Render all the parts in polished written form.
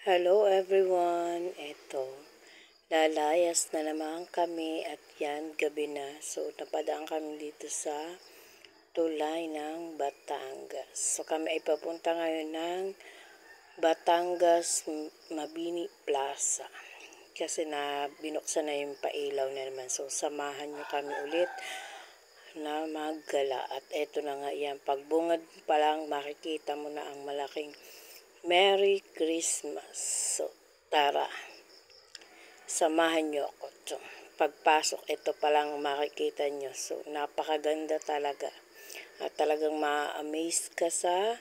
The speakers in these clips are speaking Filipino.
Hello everyone, eto, lalayas na naman kami at yan, gabi na. So, napadaan kami dito sa tulay ng Batangas. So, kami ay papunta ngayon ng Batangas Mabini Plaza. Kasi na binuksan na yung pailaw na naman. So, samahan nyo kami ulit na maggala. At eto na nga yan, pagbungad pa lang makikita mo na ang malaking Merry Christmas. So, tara, samahan nyo ako. So, pagpasok, ito palang makikita nyo. So, napakaganda talaga. At talagang ma-amaze ka sa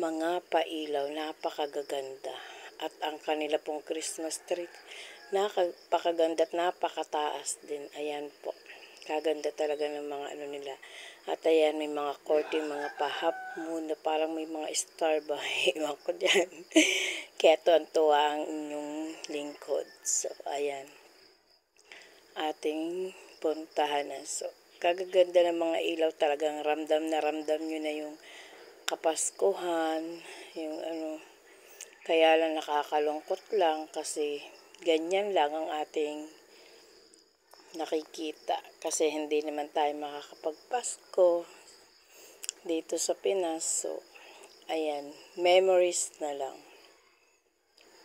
mga pailaw. Napakagaganda. At ang kanila pong Christmas tree, napakaganda at napakataas din. Ayan po. Kaganda talaga ng mga ano nila. At ayan, may mga curtain, mga pa-half moon na parang may mga star ba? Ewan ko dyan. Kaya tuwan-tuwa ang inyong lingkod. So, ayan. Ating puntahan na. So, kagaganda ng mga ilaw, talagang ramdam na ramdam nyo na yung kapaskuhan, yung ano. Kaya lang nakakalungkot lang kasi ganyan lang ang ating nakikita kasi hindi naman tayo makakapagpasko dito sa Pinas. So, ayan, memories na lang.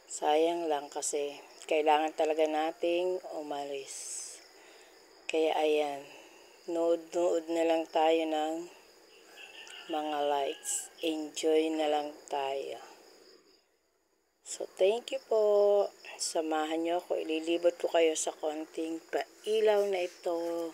Sayang lang kasi kailangan talaga nating umalis. Kaya ayan, nood-nood na lang tayo ng mga lights. Enjoy na lang tayo. So, thank you po. Samahan nyo ako. Ililibot ko kayo sa konting pailaw na ito.